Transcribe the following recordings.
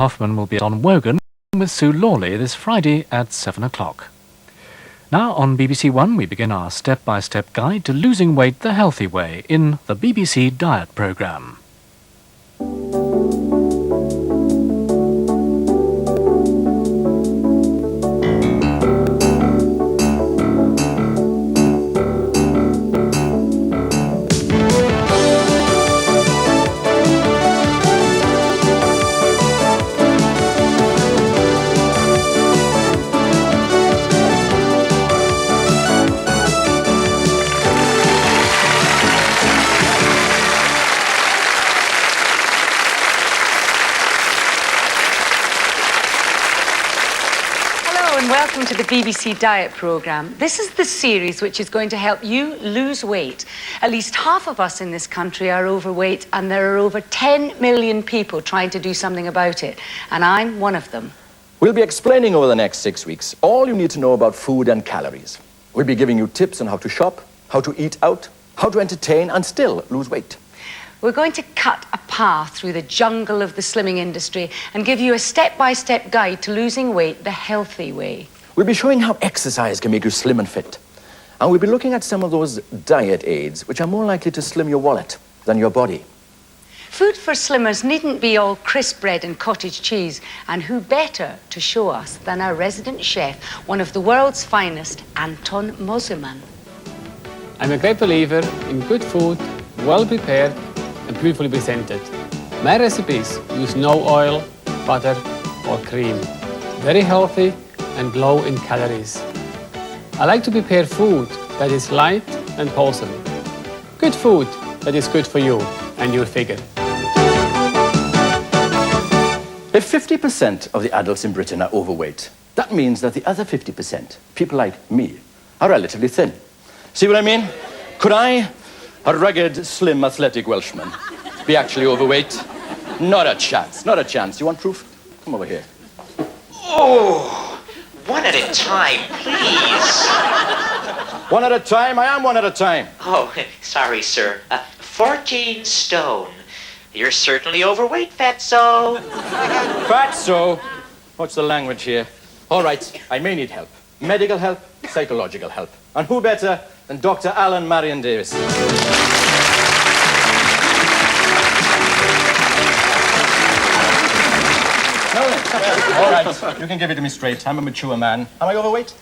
Hoffman will be on Wogan with Sue Lawley this Friday at 7 o'clock. Now on BBC One we begin our step-by-step guide to losing weight the healthy way in the BBC Diet programme. Welcome to the BBC Diet programme. This is the series which is going to help you lose weight. At least half of us in this country are overweight, and there are over 10 million people trying to do something about it, and I'm one of them. We'll be explaining over the next 6 weeks all you need to know about food and calories. We'll be giving you tips on how to shop, how to eat out, how to entertain and still lose weight. We're going to cut a path through the jungle of the slimming industry and give you a step-by-step guide to losing weight the healthy way. We'll be showing how exercise can make you slim and fit. And we'll be looking at some of those diet aids which are more likely to slim your wallet than your body. Food for slimmers needn't be all crisp bread and cottage cheese. And who better to show us than our resident chef, one of the world's finest, Anton Moselman. I'm a great believer in good food, well prepared and beautifully presented. My recipes use no oil, butter or cream. Very healthy and low in calories. I like to prepare food that is light and wholesome. Good food that is good for you and your figure. If 50% of the adults in Britain are overweight, that means that the other 50%, people like me, are relatively thin. See what I mean? Could I, a rugged, slim, athletic Welshman, be actually overweight? Not a chance, not a chance. You want proof? Come over here. Oh! One at a time, please. One at a time? I am one at a time. Oh, sorry, sir. 14 stone. You're certainly overweight, fatso. Fatso? What's the language here? All right, I may need help. Medical help, psychological help. And who better than Dr. Alan Marion Davis? All right, you can give it to me straight. I'm a mature man. Am I overweight?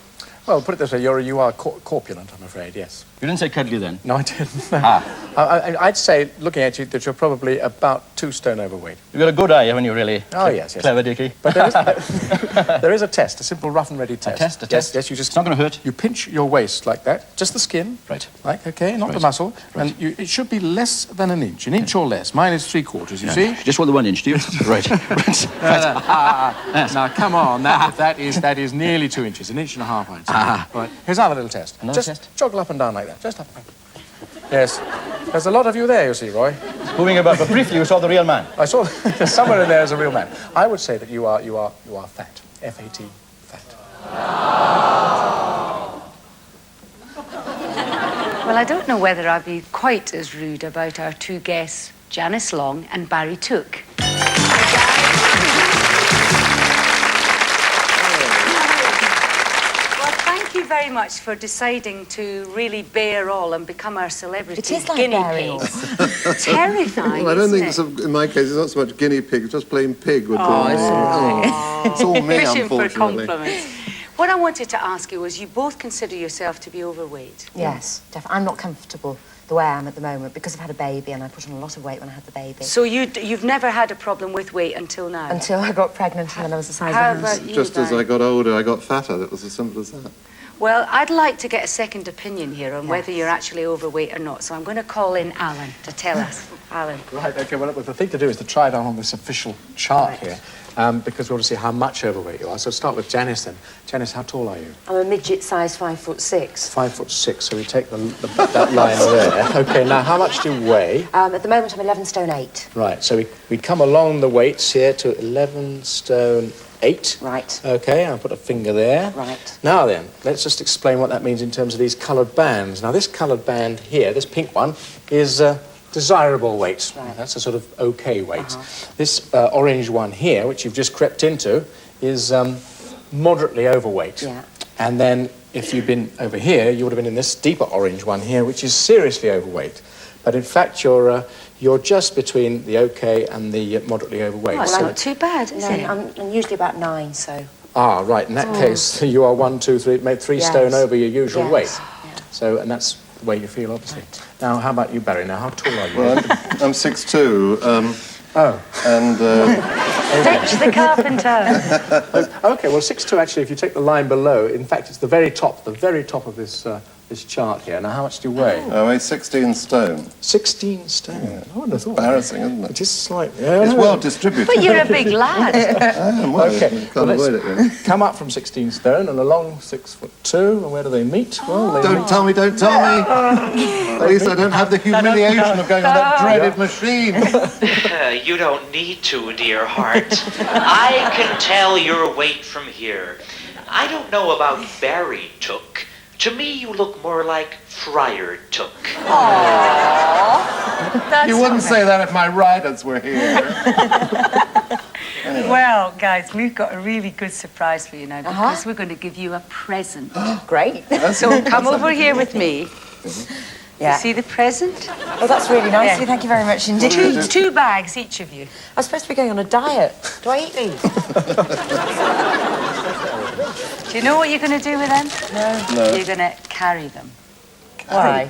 Well, put it this way, you are corpulent, I'm afraid, yes. You didn't say cuddly then? No, I didn't. I'd say, looking at you, that you're probably about 2 stone overweight. You've got a good eye, haven't you, really? Oh, yes. Clever, Dickie. But there is a test, a simple rough and ready test. A test? Yes, you just... It's not going to hurt. You pinch your waist like that, just the skin. Right. Like, okay, not the muscle. Right. And it should be less than an inch or less. Mine is 3/4, you see? You just want the 1 inch, do you? Right. Now, come on, that is nearly 2 inches, 1.5 inches, I'd say. Right. Here's another little test. Just joggle up and down like that. Just up and down. Yes. There's a lot of you there, you see, Roy. Moving about, but briefly, you saw the real man. I saw somewhere in there is a real man. I would say that you are fat. F-A-T, fat. Well, I don't know whether I'll be quite as rude about our 2 guests, Janice Long and Barry Took. Thank you very much for deciding to really bear all and become our celebrity It is like guinea bearing pigs. Terrifying, well, I don't think isn't in my case it's not so much guinea pig, it's just plain pig. It's all me, Fishing for unfortunately. compliments. What I wanted to ask you was, you both consider yourself to be overweight. Yes, definitely. I'm not comfortable the way I am at the moment because I've had a baby and I put on a lot of weight when I had the baby. So you've never had a problem with weight until now? Until I got pregnant and then I was the size How of a house. about you, Just as Barry? I got older, I got fatter. It was as simple as that. Well, I'd like to get a second opinion here on whether you're actually overweight or not. So I'm going to call in Alan to tell us. Alan. Right, okay, well, the thing to do is to try it on this official chart here, because we want to see how much overweight you are. So start with Janice then. Janice, how tall are you? I'm a midget size 5'6". 5'6", so we take that line there. Okay, now how much do you weigh? At the moment I'm 11 stone 8. Right, so we come along the weights here to 11 stone 8. Right. Okay, I'll put a finger there. Right. Now then, let's just explain what that means in terms of these coloured bands. Now this coloured band here, this pink one, is desirable weight. That's a sort of okay weight. This orange one here, which you've just crept into, is moderately overweight. Yeah. And then if you'd been over here, you would have been in this deeper orange one here, which is seriously overweight. But in fact, you're just between the okay and the moderately overweight. Oh, it's not too bad, is it? I'm usually about 9, so... Ah, right. In that case, you are 1, 2, 3, maybe 3 stone over your usual weight. Yeah. So, and that's the way you feel, obviously. Right. Now, how about you, Barry? Now, how tall are you? Well, I'm 6'2", and... Ditch the carpenter. Okay, well, 6'2", actually, if you take the line below, in fact, it's the very top of this this chart here. Now, how much do you weigh? I weigh 16 stone. 16 stone? Yeah. I wouldn't have thought. Embarrassing, isn't it? It is slightly. It's well distributed. But you're a big lad. Well, Okay, you can't well, avoid it, really. come up from 16 stone and along 6'2", and where do they meet? Well, they Don't tell me, don't tell me. At least I don't have the humiliation of going on that dreaded machine. You don't need to, dear heart. I can tell your weight from here. I don't know about Barry Took. To me, you look more like Friar Took. You wouldn't say that if my riders were here. Well, guys, we've got a really good surprise for you now because we're going to give you a present. Great. So come over here with me. Yeah. You see the present? Oh, that's really nice. Yeah. Thank you very much indeed. Two bags, each of you. I'm supposed to be going on a diet. Do I eat these? Do you know what you're going to do with them? No. You're going to carry them. Why?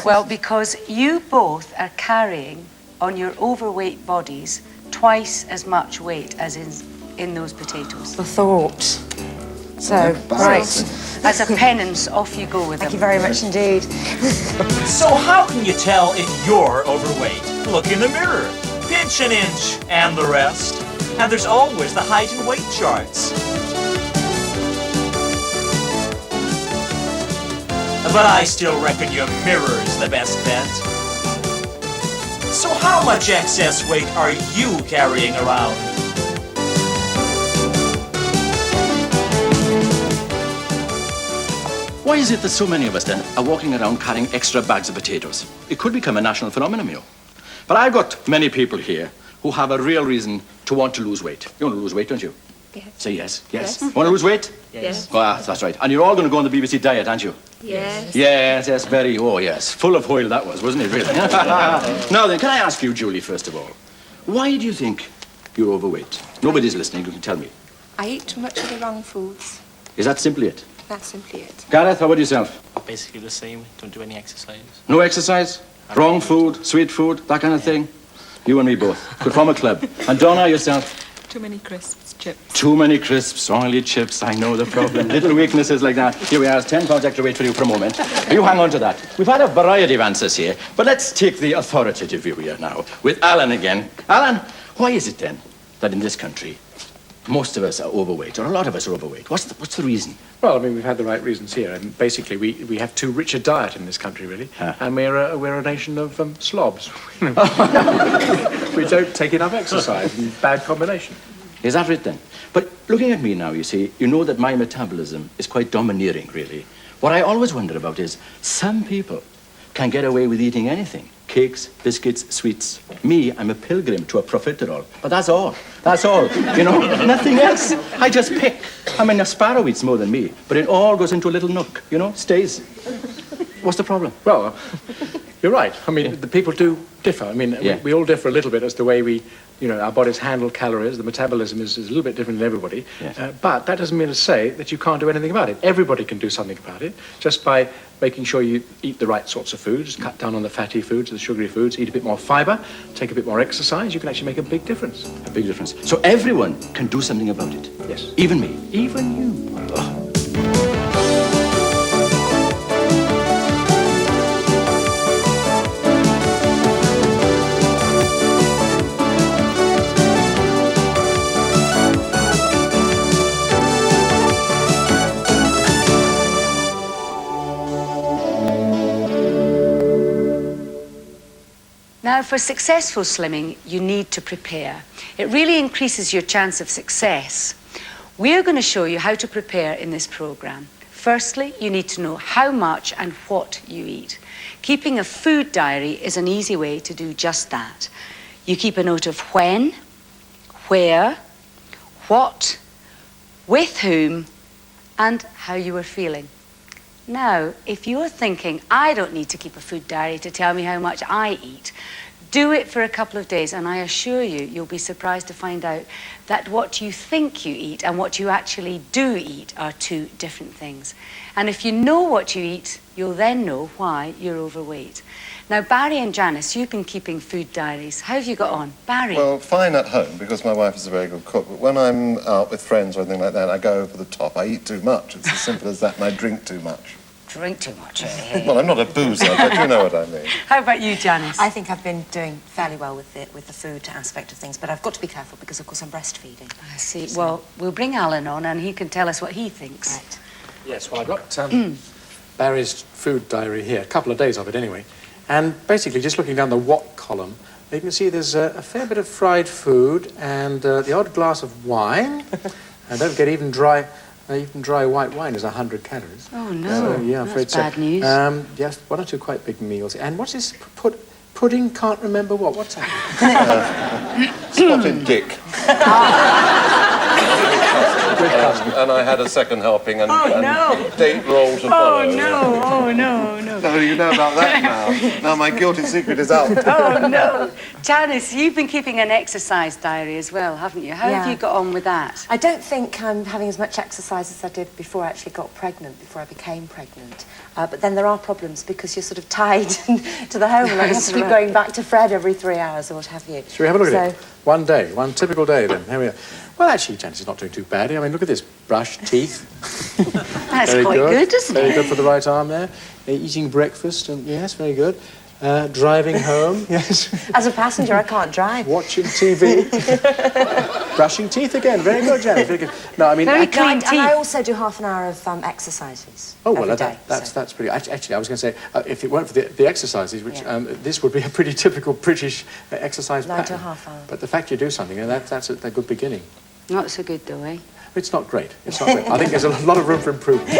Well, because you both are carrying on your overweight bodies twice as much weight as in those potatoes. The thought. So, right. As a penance, off you go with Thank you them. very much indeed. So how can you tell if you're overweight? Look in the mirror, pinch an inch, and the rest. And there's always the height and weight charts. But I still reckon your mirror's the best bet. So how much excess weight are you carrying around? Why is it that so many of us then are walking around carrying extra bags of potatoes? It could become a national phenomenon, you know. But I've got many people here who have a real reason to want to lose weight. You want to lose weight, don't you? Yes. Say yes. Yes. Want to lose weight? Yes. Oh, that's right. And you're all going to go on the BBC diet, aren't you? Yes. Yes, very, oh yes. Full of oil that was, wasn't it, really? Now then, can I ask you, Julie, first of all, why do you think you're overweight? Nobody's listening, you can tell me. I eat too much of the wrong foods. Is that simply it? That's simply it. Gareth, how about yourself? Basically the same. Don't do any exercise. No exercise? Wrong food, sweet food, that kind of thing? You and me both. Could form a club. And Donna, yourself? Too many crisps, chips. Too many crisps, oily chips, I know the problem. Little weaknesses like that. Here we are, it's 10 pounds extra weight for you for a moment. You hang on to that. We've had a variety of answers here, but let's take the authoritative view here now, with Alan again. Alan, why is it then that in this country, most of us are overweight, or a lot of us are overweight? What's the reason? Well, I mean, we've had the right reasons here. And basically, we have too rich a diet in this country, really. And we're a nation of slobs. We don't take enough exercise. Bad combination. Is that it then? But looking at me now, you see, you know that my metabolism is quite domineering, really. What I always wonder about is some people can get away with eating anything. Cakes, biscuits, sweets. Me, I'm a pilgrim to a profiterole. But that's all. That's all. You know, nothing else. I just pick. I mean, a sparrow eats more than me, but it all goes into a little nook, you know, stays. What's the problem? Well, you're right. I mean, the people do differ. I mean, we all differ a little bit as to the way we, you know, our bodies handle calories. The metabolism is a little bit different in everybody. Yes. But that doesn't mean to say that you can't do anything about it. Everybody can do something about it just by making sure you eat the right sorts of foods, cut down on the fatty foods, the sugary foods, eat a bit more fibre, take a bit more exercise. You can actually make a big difference. A big difference. So everyone can do something about it? Yes. Even me? Even you. Oh. Now, for successful slimming, you need to prepare. It really increases your chance of success. We're going to show you how to prepare in this programme. Firstly, you need to know how much and what you eat. Keeping a food diary is an easy way to do just that. You keep a note of when, where, what, with whom, and how you were feeling. Now, if you're thinking, I don't need to keep a food diary to tell me how much I eat, do it for a couple of days, and I assure you, you'll be surprised to find out that what you think you eat and what you actually do eat are two different things. And if you know what you eat, you'll then know why you're overweight. Now, Barry and Janice, you've been keeping food diaries. How have you got on? Barry? Well, fine at home, because my wife is a very good cook. But when I'm out with friends or anything like that, I go over the top. I eat too much. It's as simple as that, and I drink too much. Drink too much, eh? Well, I'm not a boozer, but you know what I mean. How about you, Janice? I think I've been doing fairly well with the food aspect of things, but I've got to be careful because, of course, I'm breastfeeding. I see. Well, we'll bring Alan on and he can tell us what he thinks. Right. Yes, well, I've got Barry's food diary here, a couple of days of it anyway. And basically, just looking down the what column, you can see there's a fair bit of fried food and the odd glass of wine. And don't forget, even dry white wine is 100 calories. Oh, no. So, yeah, I'm afraid That's bad news. Yes, one or two quite big meals. And what's this pudding? Can't remember what? What's that? Spotted dick. And I had a second helping and date roll to follow. Oh, no. No, you know about that now. Now my guilty secret is out. Oh, no. Janice, you've been keeping an exercise diary as well, haven't you? How have you got on with that? I don't think I'm having as much exercise as I did before I actually got pregnant, before I became pregnant. But then there are problems because you're sort of tied to the home and I have to keep going back to Fred every 3 hours or what have you. Shall we have a look at it? One typical day then. Here we are. Well, actually, Janice is not doing too badly. I mean, look at this. Brush, teeth. That's quite good, isn't it? Very good for the right arm there. Eating breakfast, and yes, very good. Driving home, yes. As a passenger, I can't drive. Watching TV. Brushing teeth again. Very good, Janice. Very good. No, I mean... Very clean teeth. And I also do half an hour of exercises. Oh, well, every day, that's pretty... Actually, I was going to say, if it weren't for the exercises, which this would be a pretty typical British exercise pattern. 9 to a half hour. But the fact you do something, that's a good beginning. Not so good, though, eh? It's not great. It's not great. I think there's a lot of room for improvement.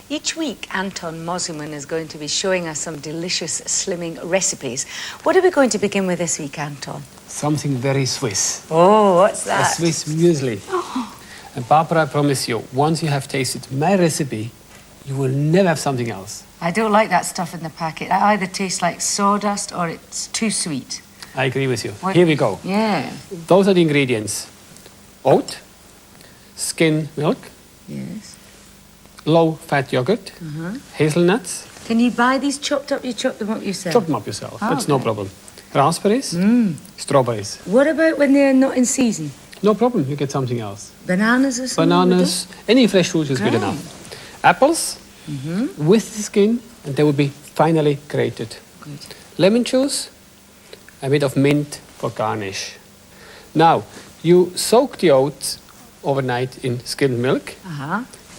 Each week, Anton Mosiman is going to be showing us some delicious slimming recipes. What are we going to begin with this week, Anton? Something very Swiss. Oh, what's that? A Swiss muesli. And Barbara, I promise you, once you have tasted my recipe, you will never have something else. I don't like that stuff in the packet. It either tastes like sawdust or it's too sweet. I agree with you. Here we go. Yeah. Those are the ingredients. Oat, skim milk, Yes. low-fat yogurt, hazelnuts. Can you buy these chopped up? You chop them up yourself? Chop them up yourself. That's no problem. Raspberries, strawberries. What about when they're not in season? No problem. You get something else. Bananas or something? Bananas, any fresh fruit is good enough. Apples with the skin, and they will be finely grated. Good. Lemon juice, a bit of mint for garnish. Now, you soak the oats overnight in skimmed milk,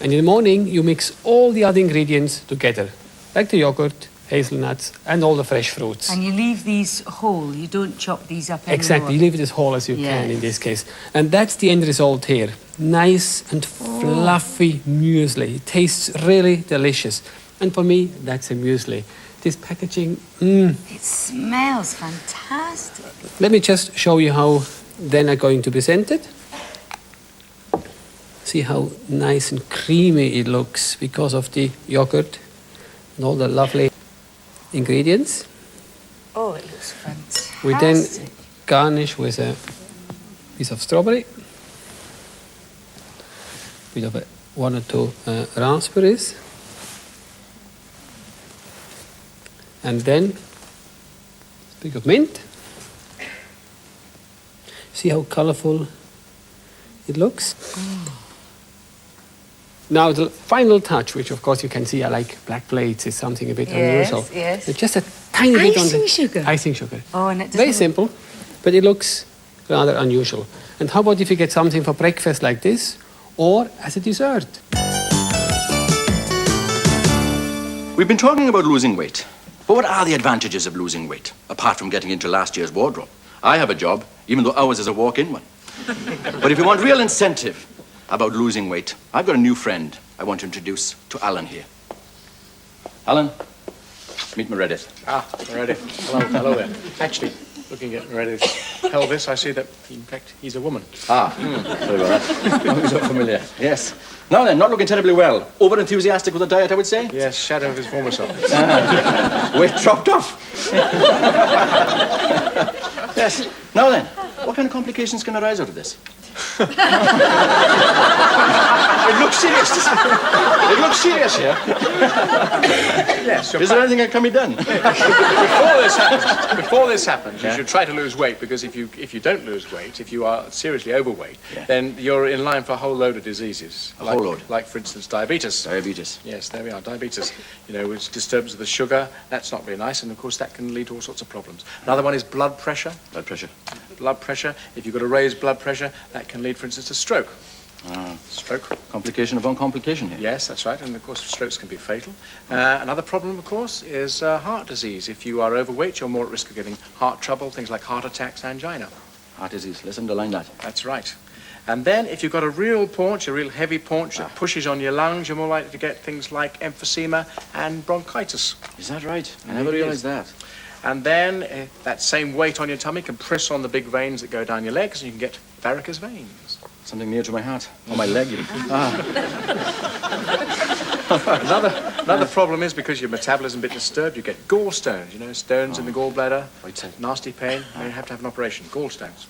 and in the morning you mix all the other ingredients together, like the yogurt, hazelnuts, and all the fresh fruits. And you leave these whole, you don't chop these up anymore. Exactly, you leave it as whole as you can in this case. And that's the end result here. Nice and fluffy muesli. It tastes really delicious. And for me, that's a muesli. This packaging, It smells fantastic. Let me just show you how then are going to present it. See how nice and creamy it looks because of the yogurt and all the lovely ingredients. Oh, it looks fantastic. We then garnish with a piece of strawberry, bit of 1 or 2 raspberries, and then a sprig of mint. See how colourful it looks? Now the final touch, which of course you can see I like black plates, is something a bit unusual. Yes. It's just a tiny bit on the Icing sugar. icing sugar. Oh, and it Very doesn't... simple, but it looks rather unusual. And how about if you get something for breakfast like this, or as a dessert? We've been talking about losing weight. But what are the advantages of losing weight, apart from getting into last year's wardrobe? I have a job, even though ours is a walk-in one. But if you want real incentive about losing weight, I've got a new friend I want to introduce to Alan here. Alan, meet Meredith. Ah, Meredith. Hello there. Actually, looking at Meredith's pelvis, I see that, in fact, he's a woman. Sorry about that. I'm so familiar. Yes. Now then, not looking terribly well. Over-enthusiastic with the diet, I would say? Yes, shadow of his former self. Weight dropped off. Yes. Now then, what kind of complications can arise out of this? It looks serious, doesn't it? It looks serious here. Yes. Is there anything that can be done? Before this happens, you should try to lose weight, because if you don't lose weight, if you are seriously overweight, then you're in line for a whole load of diseases. A whole load? Like, for instance, diabetes. Diabetes. Yes, there we are, diabetes. You know, which disturbs the sugar. That's not very nice, and of course that can lead to all sorts of problems. Another one is blood pressure. Blood pressure. Blood pressure. If you've got a raised blood pressure, that can lead, for instance, to stroke. Stroke. Complication upon complication here. Yes, that's right, and of course strokes can be fatal. Another problem, of course, is heart disease. If you are overweight, you're more at risk of getting heart trouble, things like heart attacks, angina. Heart disease, let's underline that. That's right. And then if you've got a real paunch, a real heavy paunch that pushes on your lungs, you're more likely to get things like emphysema and bronchitis. Is that right? I never realized that. And then that same weight on your tummy can press on the big veins that go down your legs, and you can get varicose veins. Something near to my heart, or my leg even. Another problem is, because your metabolism is a bit disturbed, you get gallstones. You know, stones in the gallbladder, nasty pain, and you have to have an operation, gallstones.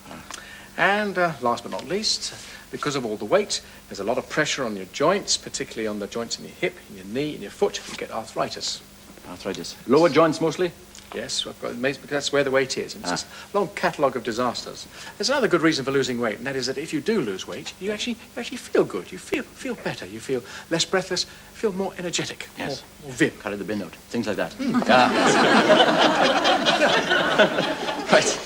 And last but not least, because of all the weight, there's a lot of pressure on your joints, particularly on the joints in your hip, in your knee, in your foot. You get arthritis. Arthritis. Lower joints mostly? Yes, because that's where the weight is. And it's a long catalogue of disasters. There's another good reason for losing weight, and that is that if you do lose weight, you actually feel good. You feel better. You feel less breathless, feel more energetic. Yes. More vim. Carry the bin out. Things like that. Right.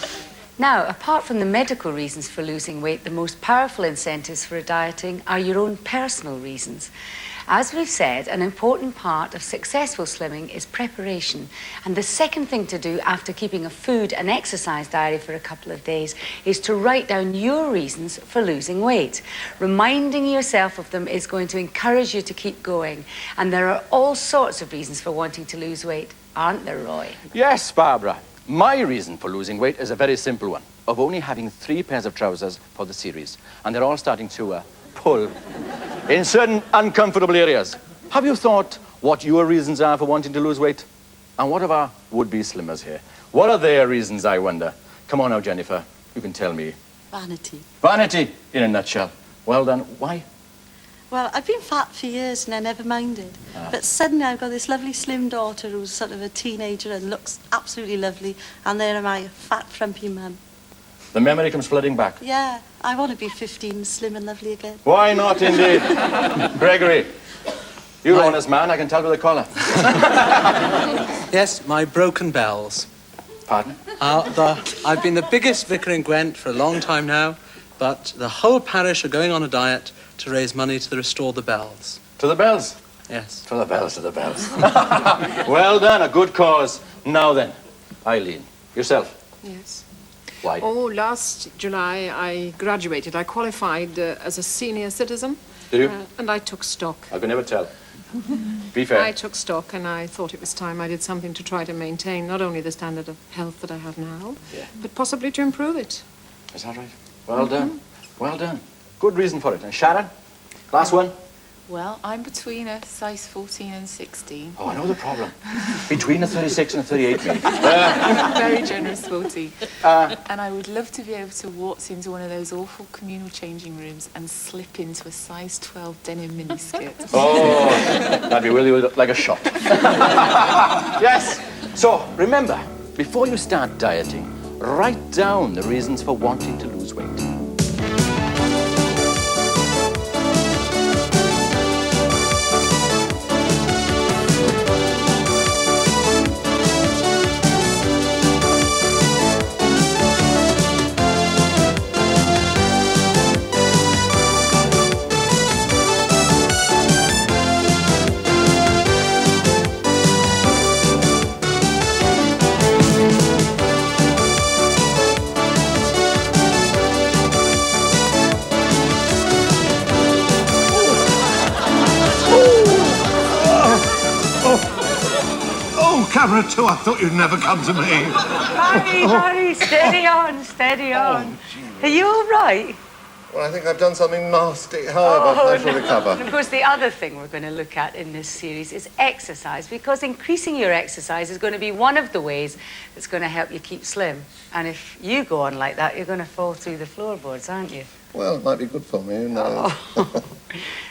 Now, apart from the medical reasons for losing weight, the most powerful incentives for dieting are your own personal reasons. As we've said, an important part of successful slimming is preparation. And the second thing to do after keeping a food and exercise diary for a couple of days is to write down your reasons for losing weight. Reminding yourself of them is going to encourage you to keep going. And there are all sorts of reasons for wanting to lose weight, aren't there, Roy? Yes, Barbara. My reason for losing weight is a very simple one, of only having 3 pairs of trousers for the series. And they're all starting to pull in certain uncomfortable areas. Have you thought what your reasons are for wanting to lose weight? And what of our would-be slimmers here? What are their reasons, I wonder? Come on now, Jennifer. You can tell me. Vanity. Vanity, in a nutshell. Well done. Why? Well, I've been fat for years and I never minded. But suddenly I've got this lovely slim daughter who's sort of a teenager and looks absolutely lovely. And there am I, fat, frumpy mum. The memory comes flooding back. Yeah, I want to be 15, slim and lovely again. Why not, indeed? Gregory, you're an honest man, I can tell by the collar. Yes, my broken bells. Pardon? I've been the biggest vicar in Gwent for a long time now, but the whole parish are going on a diet to raise money to restore the bells. To the bells? Yes. To the bells, to the bells. Well done, a good cause. Now then, Eileen, yourself. Yes. Why? Oh, last July I graduated. I qualified as a senior citizen. Did you? And I took stock. I can never tell. Be fair. I took stock and I thought it was time I did something to try to maintain not only the standard of health that I have now, but possibly to improve it. Is that right? Well done. Well done. Good reason for it. And Sharon, last one? Well, I'm between a size 14 and 16. Oh, I know the problem. Between a 36 and a 38, mate. Very generous 14. And I would love to be able to waltz into one of those awful communal changing rooms and slip into a size 12 denim miniskirt. Oh, that'd be really like a shot. Yes. So, remember, before you start dieting, write down the reasons for wanting to lose weight. Camera 2, I thought you'd never come to me. Barry, steady on, steady on. Are you all right? Well, I think I've done something nasty. However, I shall recover. And of course, the other thing we're going to look at in this series is exercise, because increasing your exercise is going to be one of the ways that's going to help you keep slim. And if you go on like that, you're going to fall through the floorboards, aren't you? Well, it might be good for me, who knows? Oh.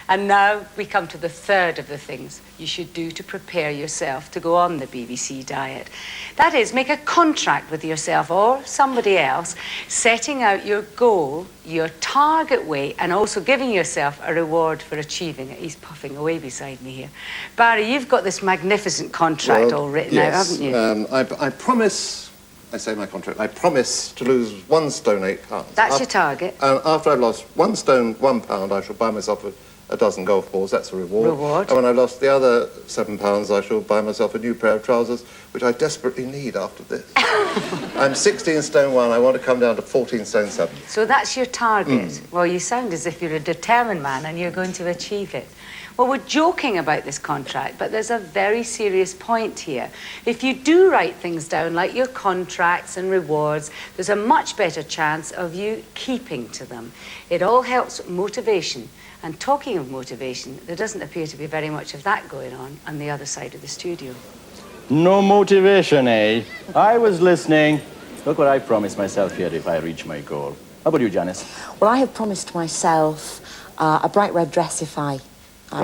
And now we come to the third of the things you should do to prepare yourself to go on the BBC diet. That is, make a contract with yourself or somebody else, setting out your goal, your target weight, and also giving yourself a reward for achieving it. He's puffing away beside me here. Barry, you've got this magnificent contract all written out, haven't you? I promise, I say my contract, I promise to lose 1 stone 8 pounds. That's your target. And after I've lost 1 stone 1 pound, I shall buy myself a dozen golf balls. That's a reward. And when I've lost the other 7 pounds, I shall buy myself a new pair of trousers, which I desperately need after this. I'm 16 stone 1. I want to come down to 14 stone 7. So that's your target. Well, you sound as if you're a determined man and you're going to achieve it. Well, we're joking about this contract, but there's a very serious point here. If you do write things down, like your contracts and rewards, there's a much better chance of you keeping to them. It all helps motivation. And talking of motivation, there doesn't appear to be very much of that going on the other side of the studio. No motivation, eh? I was listening. Look what I promised myself here if I reach my goal. How about you, Janice? Well, I have promised myself a bright red dress if I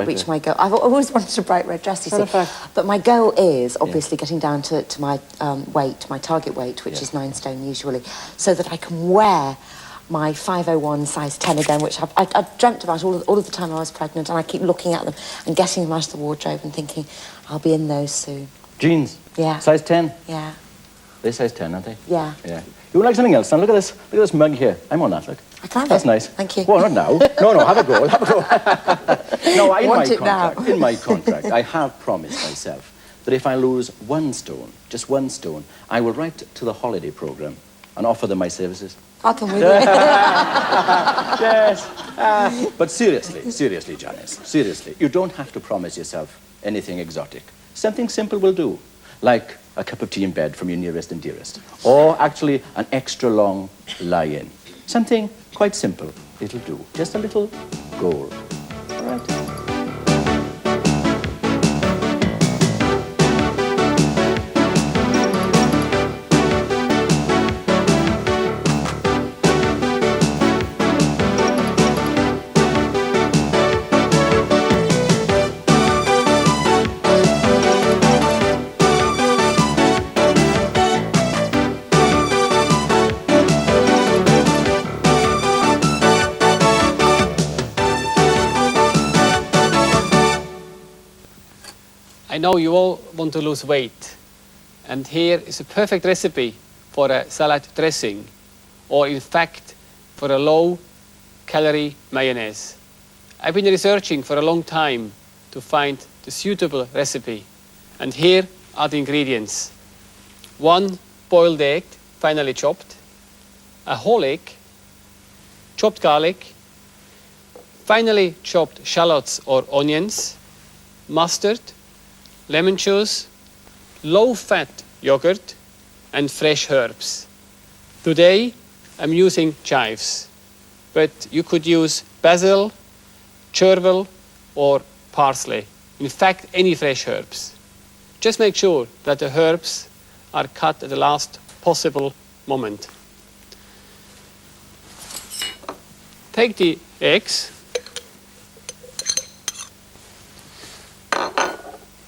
reach my goal. I've always wanted a bright red dress, you see. But my goal is obviously getting down to my weight, my target weight, which is 9 stone usually, so that I can wear my 501 size 10 again, which I've dreamt about all of the time I was pregnant, and I keep looking at them and getting them out of the wardrobe and thinking, I'll be in those soon. Jeans? Yeah. Size 10? Yeah. They're size 10, aren't they? Yeah. Yeah. You would like something else, son? Look at this. Look at this mug here. I'm on that, look. I can have That's it. nice. Thank you. Well, not now. No, have a go. Have a go. No, in my contract, I have promised myself that if I lose 1 stone, just 1 stone, I will write to the holiday programme and offer them my services. I'll come with you. Yes. But seriously, Janice, seriously, you don't have to promise yourself anything exotic. Something simple will do, like a cup of tea in bed from your nearest and dearest, or actually an extra long lie-in. Something quite simple, it'll do. Just a little goal. All right. I know you all want to lose weight, and here is a perfect recipe for a salad dressing, or in fact, for a low-calorie mayonnaise. I've been researching for a long time to find the suitable recipe, and here are the ingredients. 1 boiled egg, finely chopped, a whole egg, chopped garlic, finely chopped shallots or onions, mustard, lemon juice, low-fat yogurt, and fresh herbs. Today, I'm using chives, but you could use basil, chervil, or parsley. In fact, any fresh herbs. Just make sure that the herbs are cut at the last possible moment. Take the eggs,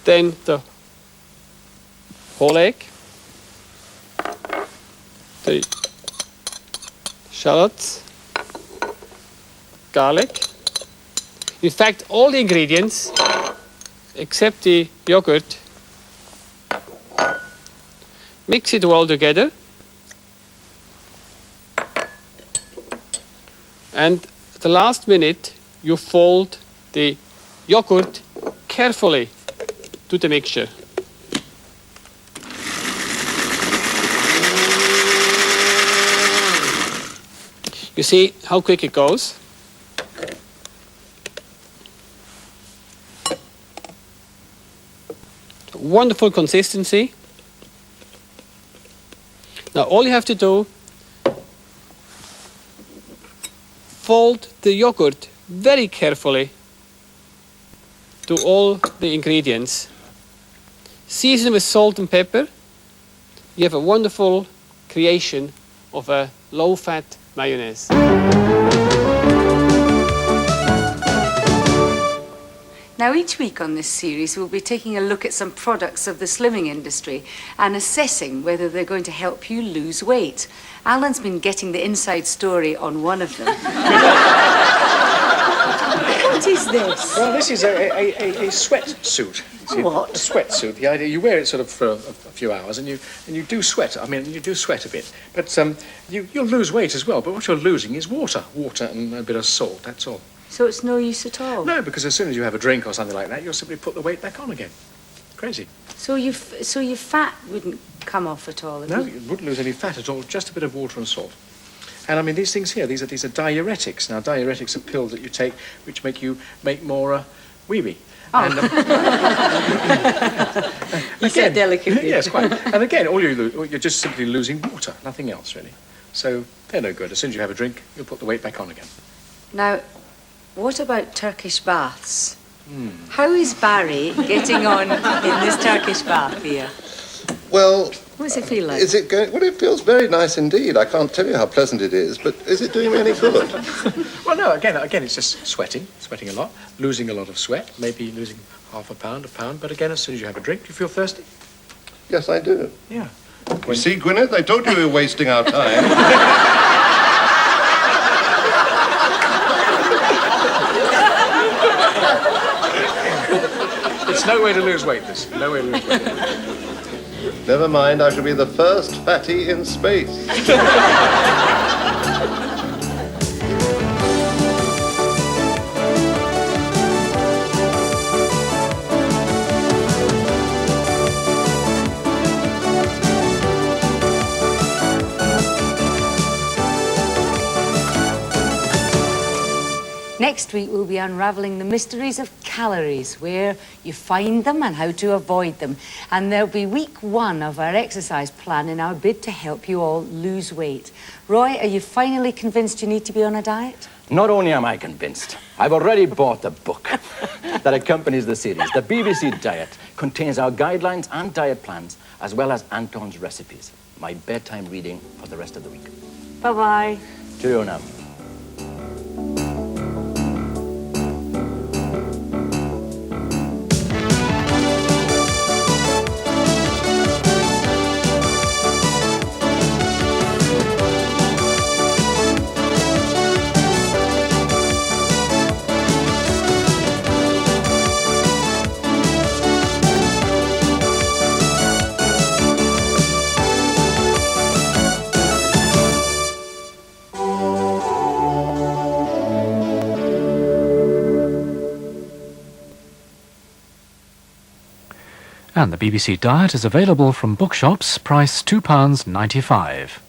then the whole egg, the shallots, garlic. In fact, all the ingredients except the yogurt, mix it all together, and at the last minute you fold the yogurt carefully to the mixture. You see how quick it goes? Wonderful consistency. Now all you have to do, fold the yogurt very carefully to all the ingredients. Season with salt and pepper. You have a wonderful creation of a low-fat mayonnaise. Now, each week on this series, we'll be taking a look at some products of the slimming industry and assessing whether they're going to help you lose weight. Alan's been getting the inside story on one of them. What is this? Well, this is a sweatsuit. What? A sweatsuit. The idea, you wear it sort of for a few hours and you do sweat. I mean, you do sweat a bit. But you'll lose weight as well. But what you're losing is water. Water and a bit of salt, that's all. So it's no use at all? No, because as soon as you have a drink or something like that, you'll simply put the weight back on again. Crazy. So your fat wouldn't come off at all? No, you wouldn't lose any fat at all, just a bit of water and salt. And I mean, these things here, these are diuretics. Now, diuretics are pills that you take which make you make more wee-wee. Oh. And, you said delicately. Yes, quite. And again, all you're just simply losing water, nothing else, really. So they're no good. As soon as you have a drink, you'll put the weight back on again. Now, what about Turkish baths? How is Barry getting on in this Turkish bath here? Well... What does it feel like? Is it going... Well, it feels very nice indeed. I can't tell you how pleasant it is, but is it doing me any good? Well, no, again, it's just sweating a lot, losing a lot of sweat, maybe losing half a pound, but again, as soon as you have a drink, do you feel thirsty? Yes, I do. Yeah. You see, Gwyneth, I told you we were wasting our time. It's no way to lose weight, this. No way to lose weight. Never mind, I shall be the first fatty in space. Next week, we'll be unravelling the mysteries of calories, where you find them and how to avoid them. And there'll be week 1 of our exercise plan in our bid to help you all lose weight. Roy, are you finally convinced you need to be on a diet? Not only am I convinced, I've already bought the book that accompanies the series. The BBC Diet contains our guidelines and diet plans, as well as Anton's recipes. My bedtime reading for the rest of the week. Bye-bye. Cheerio now. And the BBC Diet is available from bookshops, price £2.95.